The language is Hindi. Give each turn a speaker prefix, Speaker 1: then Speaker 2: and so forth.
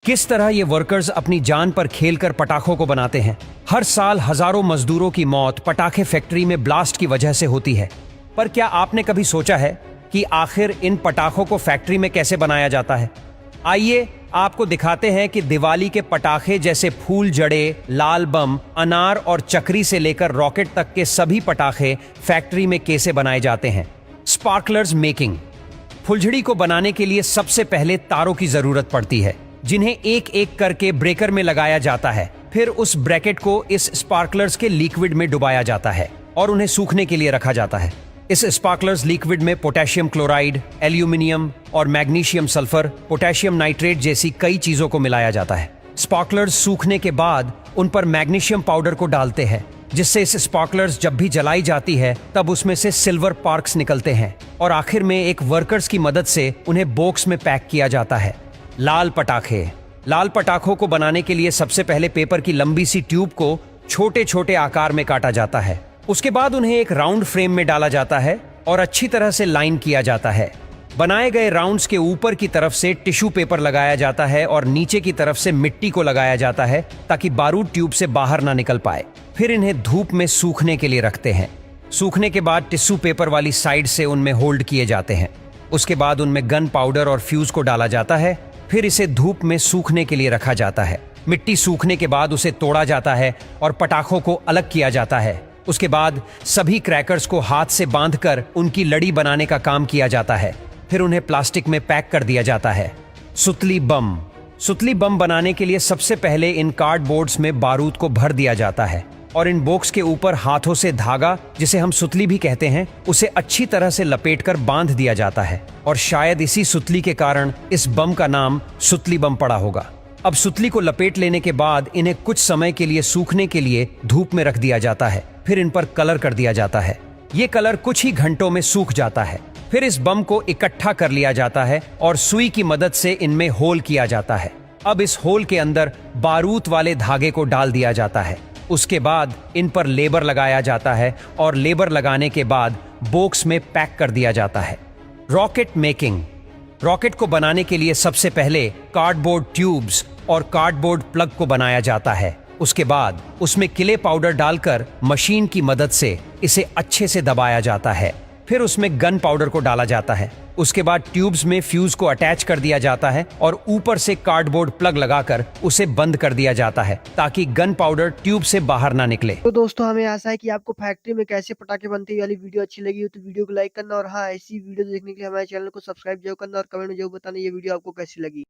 Speaker 1: किस तरह ये वर्कर्स अपनी जान पर खेलकर पटाखों को बनाते हैं। हर साल हजारों मजदूरों की मौत पटाखे फैक्ट्री में ब्लास्ट की वजह से होती है। पर क्या आपने कभी सोचा है कि आखिर इन पटाखों को फैक्ट्री में कैसे बनाया जाता है? आइए आपको दिखाते हैं कि दिवाली के पटाखे जैसे फूल जड़े, लाल बम, अनार और चक्री से लेकर रॉकेट तक के सभी पटाखे फैक्ट्री में कैसे बनाए जाते हैं। Sparklers making. फुलझड़ी को बनाने के लिए सबसे पहले तारों की जरूरत पड़ती है, जिन्हें एक एक करके ब्रेकर में लगाया जाता है। फिर उस ब्रैकेट को इस स्पार्कलर्स के लिक्विड में डुबाया जाता है और उन्हें सूखने के लिए रखा जाता है। इस स्पार्कलर्स लिक्विड में पोटेशियम क्लोराइड, एल्यूमिनियम और मैग्नीशियम सल्फर, पोटेशियम नाइट्रेट जैसी कई चीजों को मिलाया जाता है। स्पार्कलर्स सूखने के बाद उन पर मैग्नीशियम पाउडर को डालते हैं, जिससे इस स्पार्कलर्स जब भी जलाई जाती है तब उसमें से सिल्वर पार्क्स निकलते हैं और आखिर में एक वर्कर्स की मदद से उन्हें बॉक्स में पैक किया जाता है। लाल पटाखे। लाल पटाखों को बनाने के लिए सबसे पहले पेपर की लंबी सी ट्यूब को छोटे छोटे आकार में काटा जाता है। उसके बाद उन्हें एक राउंड फ्रेम में डाला जाता है और अच्छी तरह से लाइन किया जाता है। बनाए गए राउंड्स के ऊपर की तरफ से टिश्यू पेपर लगाया जाता है और नीचे की तरफ से मिट्टी को लगाया जाता है ताकि बारूद ट्यूब से बाहर ना निकल पाए। फिर इन्हें धूप में सूखने के लिए रखते हैं। सूखने के बाद टिश्यू पेपर वाली साइड से उनमें होल्ड किए जाते हैं। उसके बाद उनमें गन पाउडर और फ्यूज को डाला जाता है। फिर इसे धूप में सूखने के लिए रखा जाता है। मिट्टी सूखने के बाद उसे तोड़ा जाता है और पटाखों को अलग किया जाता है। उसके बाद सभी क्रैकर्स को हाथ से बांधकर उनकी लड़ी बनाने का काम किया जाता है। फिर उन्हें प्लास्टिक में पैक कर दिया जाता है। सुतली बम। सुतली बम बनाने के लिए सबसे पहले इन कार्डबोर्ड्स में बारूद को भर दिया जाता है और इन बॉक्स के ऊपर हाथों से धागा, जिसे हम सुतली भी कहते हैं, उसे अच्छी तरह से लपेटकर बांध दिया जाता है और शायद इसी सुतली के कारण इस बम का नाम सुतली बम पड़ा होगा। अब सुतली को लपेट लेने के बाद इन्हें कुछ समय के लिए सूखने के लिए धूप में रख दिया जाता है। फिर इन पर कलर कर दिया जाता है। ये कलर कुछ ही घंटों में सूख जाता है। फिर इस बम को इकट्ठा कर लिया जाता है और सुई की मदद से इनमें होल किया जाता है। अब इस होल के अंदर बारूद वाले धागे को डाल दिया जाता है। उसके बाद इन पर लेबर लगाया जाता है और लेबर लगाने के बाद बॉक्स में पैक कर दिया जाता है। Rocket making. रॉकेट को बनाने के लिए सबसे पहले कार्डबोर्ड ट्यूब्स और कार्डबोर्ड प्लग को बनाया जाता है। उसके बाद उसमें किले पाउडर डालकर मशीन की मदद से इसे अच्छे से दबाया जाता है। फिर उसमें गन पाउडर को डाला जाता है। उसके बाद ट्यूब्स में फ्यूज को अटैच कर दिया जाता है और ऊपर से कार्डबोर्ड प्लग लगाकर उसे बंद कर दिया जाता है ताकि गन पाउडर ट्यूब से बाहर ना निकले।
Speaker 2: तो दोस्तों, हमें आशा है कि आपको फैक्ट्री में कैसे पटाखे बनते हैं वाली वीडियो अच्छी लगी हो तो वीडियो को लाइक करना और हाँ, ऐसी वीडियो देखने के लिए हमारे चैनल को सब्सक्राइब जरूर करना और कमेंट में जरूर बताना ये वीडियो आपको कैसी लगी।